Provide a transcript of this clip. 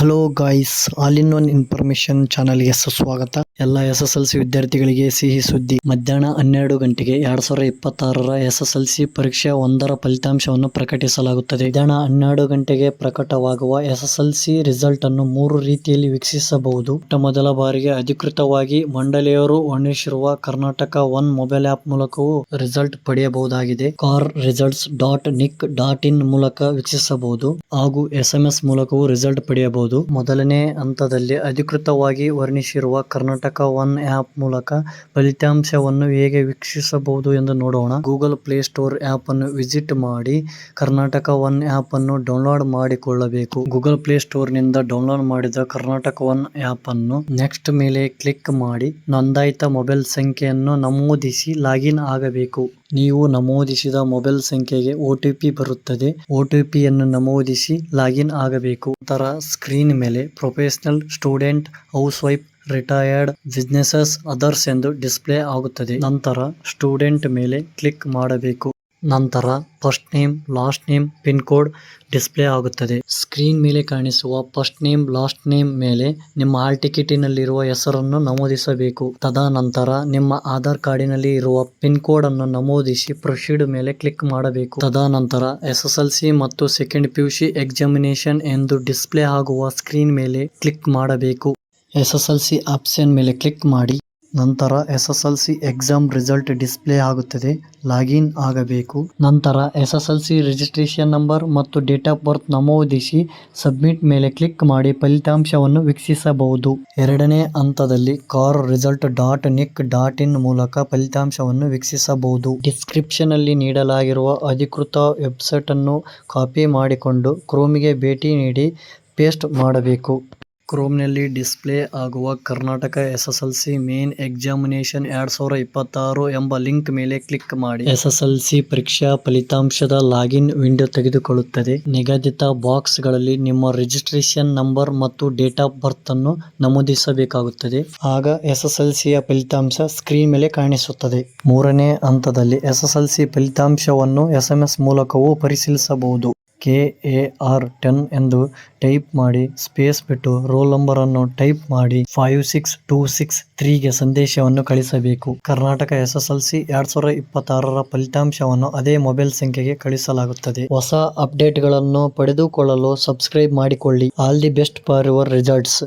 Hello guys, all in one information ಚಾನಲ್ಗೆ ಸುಸ್ವಾಗತ. ಎಲ್ಲ SSLC ವಿದ್ಯಾರ್ಥಿಗಳಿಗೆ ಸಿಹಿ ಸುದ್ದಿ. ಮಧ್ಯಾಹ್ನ 12 ಗಂಟೆಗೆ 2026ರ SSLC ಪರೀಕ್ಷೆ 1ರ ಫಲಿತಾಂಶವನ್ನು ಪ್ರಕಟಿಸಲಾಗುತ್ತದೆ. ಮಧ್ಯಾಹ್ನ 12 ಗಂಟೆಗೆ ಪ್ರಕಟವಾಗುವ SSLC ರಿಸಲ್ಟ್ ಅನ್ನು 3 ರೀತಿಯಲ್ಲಿ ವೀಕ್ಷಿಸಬಹುದು. ಮೊದಲ ಬಾರಿಗೆ ಅಧಿಕೃತವಾಗಿ ಮಂಡಳಿಯವರು ವರ್ಣಿಸಿರುವ ಕರ್ನಾಟಕ ಒನ್ ಮೊಬೈಲ್ ಆಪ್ ಮೂಲಕವೂ ರಿಸಲ್ಟ್ ಪಡೆಯಬಹುದಾಗಿದೆ. car-results.nic.in ಮೂಲಕ ವೀಕ್ಷಿಸಬಹುದು ಹಾಗೂ SMS ಮೂಲಕವೂ ರಿಸಲ್ಟ್ ಪಡೆಯಬಹುದು. ಮೊದಲನೇ ಹಂತದಲ್ಲಿ ಅಧಿಕೃತವಾಗಿ ವರ್ಣಿಸಿರುವ ಕರ್ನಾಟಕ ಒನ್ ಆಪ್ ಮೂಲಕ ಫಲಿತಾಂಶವನ್ನು ಹೇಗೆ ವೀಕ್ಷಿಸಬಹುದು ಎಂದು ನೋಡೋಣ. ಗೂಗಲ್ ಪ್ಲೇ ಸ್ಟೋರ್ ಆಪ್ ಅನ್ನು ವಿಸಿಟ್ ಮಾಡಿ ಕರ್ನಾಟಕ ಒನ್ ಆಪ್ ಅನ್ನು ಡೌನ್ಲೋಡ್ ಮಾಡಿಕೊಳ್ಳಬೇಕು. ಗೂಗಲ್ ಪ್ಲೇ ಸ್ಟೋರ್ ನಿಂದ ಡೌನ್ಲೋಡ್ ಮಾಡಿದ ಕರ್ನಾಟಕ ಒನ್ ಆಪ್ ಅನ್ನು ನೆಕ್ಸ್ಟ್ ಮೇಲೆ ಕ್ಲಿಕ್ ಮಾಡಿ ನೋಂದಾಯಿತ ಮೊಬೈಲ್ ಸಂಖ್ಯೆಯನ್ನು ನಮೂದಿಸಿ ಲಾಗಿನ್ ಆಗಬೇಕು. ನೀವು ನಮೂದಿಸಿದ ಮೊಬೈಲ್ ಸಂಖ್ಯೆಗೆ OTP ಬರುತ್ತದೆ. OTP ಯನ್ನು ನಮೂದಿಸಿ ಲಾಗಿನ್ ಆಗಬೇಕು. ನಂತರ ಸ್ಕ್ರೀನ್ ಮೇಲೆ professional, student, house wife, retired, business, others ಎಂದು ಡಿಸ್ಪ್ಲೇ ಆಗುತ್ತದೆ. ನಂತರ ಸ್ಟೂಡೆಂಟ್ ಮೇಲೆ ಕ್ಲಿಕ್ ಮಾಡಬೇಕು. ನಂತರ first name, last name, pin code display ಆಗುತ್ತದೆ. ಸ್ಕ್ರೀನ್ ಮೇಲೆ ಕಾಣಿಸುವ ಫಸ್ಟ್ ನೇಮ್, ಲಾಸ್ಟ್ ನೇಮ್ ಮೇಲೆ ನಿಮ್ಮ ಹಾಲ್ ಟಿಕೆಟಿನಲ್ಲಿರುವ ಹೆಸರನ್ನು ನಮೂದಿಸಬೇಕು. ತದನಂತರ ನಿಮ್ಮ ಆಧಾರ್ ಕಾರ್ಡಿನಲ್ಲಿ ಇರುವ ಪಿನ್ ಕೋಡ್ ಅನ್ನು ನಮೂದಿಸಿ ಪ್ರೊಸೀಡ್ ಮೇಲೆ ಕ್ಲಿಕ್ ಮಾಡಬೇಕು. ತದನಂತರ SSLC ಮತ್ತು ಸೆಕೆಂಡ್ PUC ಎಕ್ಸಾಮಿನೇಷನ್ ಎಂದು ಡಿಸ್ಪ್ಲೇ ಆಗುವ ಸ್ಕ್ರೀನ್ ಮೇಲೆ ಕ್ಲಿಕ್ ಮಾಡಬೇಕು. SSLC ಆಪ್ಷನ್ ಮೇಲೆ ಕ್ಲಿಕ್ ಮಾಡಿ ನಂತರ SSLC ಎಕ್ಸಾಮ್ ರಿಸಲ್ಟ್ ಡಿಸ್ಪ್ಲೇ ಆಗುತ್ತದೆ. ಲಾಗಿನ್ ಆಗಬೇಕು. ನಂತರ SSLC ರಿಜಿಸ್ಟ್ರೇಷನ್ ನಂಬರ್ ಮತ್ತು ಡೇಟ್ ಆಫ್ ಬರ್ತ್ ನಮೂದಿಸಿ ಸಬ್ಮಿಟ್ ಮೇಲೆ ಕ್ಲಿಕ್ ಮಾಡಿ ಫಲಿತಾಂಶವನ್ನು ವೀಕ್ಷಿಸಬಹುದು. ಎರಡನೇ ಹಂತದಲ್ಲಿ car-results.nic.in ಮೂಲಕ ಫಲಿತಾಂಶವನ್ನು ವೀಕ್ಷಿಸಬಹುದು. ಡಿಸ್ಕ್ರಿಪ್ಷನ್ ಅಲ್ಲಿ ನೀಡಲಾಗಿರುವ ಅಧಿಕೃತ ವೆಬ್ಸೈಟ್ ಅನ್ನು ಕಾಪಿ ಮಾಡಿಕೊಂಡು ಕ್ರೋಮಿಗೆ ಭೇಟಿ ನೀಡಿ ಪೇಸ್ಟ್ ಮಾಡಬೇಕು. ಕ್ರೋಮ್ನಲ್ಲಿ ಡಿಸ್ಪ್ಲೇ ಆಗುವ ಕರ್ನಾಟಕ SSLC ಮೇನ್ ಎಕ್ಸಾಮಿನೇಷನ್ 2026 ಎಂಬ ಲಿಂಕ್ ಮೇಲೆ ಕ್ಲಿಕ್ ಮಾಡಿ SSLC ಪರೀಕ್ಷಾ ಫಲಿತಾಂಶದ ಲಾಗಿನ್ ವಿಂಡೋ ತೆಗೆದುಕೊಳ್ಳುತ್ತದೆ. ನಿಗದಿತ ಬಾಕ್ಸ್ ಗಳಲ್ಲಿ ನಿಮ್ಮ ರಿಜಿಸ್ಟ್ರೇಷನ್ ನಂಬರ್ ಮತ್ತು ಡೇಟ್ ಆಫ್ ಬರ್ತ್ ಅನ್ನು ನಮೂದಿಸಬೇಕಾಗುತ್ತದೆ. ಆಗ SSLCಯ ಫಲಿತಾಂಶ ಸ್ಕ್ರೀನ್ ಮೇಲೆ ಕಾಣಿಸುತ್ತದೆ. ಮೂರನೇ ಹಂತದಲ್ಲಿ SSLC ಫಲಿತಾಂಶವನ್ನು SMS ಮೂಲಕವೂ ಪರಿಶೀಲಿಸಬಹುದು. KAR10 ಎಂದು ಟೈಪ್ ಮಾಡಿ ಸ್ಪೇಸ್ ಬಿಟ್ಟು ರೋಲ್ ನಂಬರ್ ಅನ್ನು ಟೈಪ್ ಮಾಡಿ 56263 ಗೆ ಸಂದೇಶವನ್ನು ಕಳಿಸಬೇಕು. ಕರ್ನಾಟಕ SSLC 2026ರ ಫಲಿತಾಂಶವನ್ನು ಅದೇ ಮೊಬೈಲ್ ಸಂಖ್ಯೆಗೆ ಕಳಿಸಲಾಗುತ್ತದೆ. ಹೊಸ ಅಪ್ಡೇಟ್ಗಳನ್ನು ಪಡೆದುಕೊಳ್ಳಲು ಸಬ್ಸ್ಕ್ರೈಬ್ ಮಾಡಿಕೊಳ್ಳಿ. All the best for your results.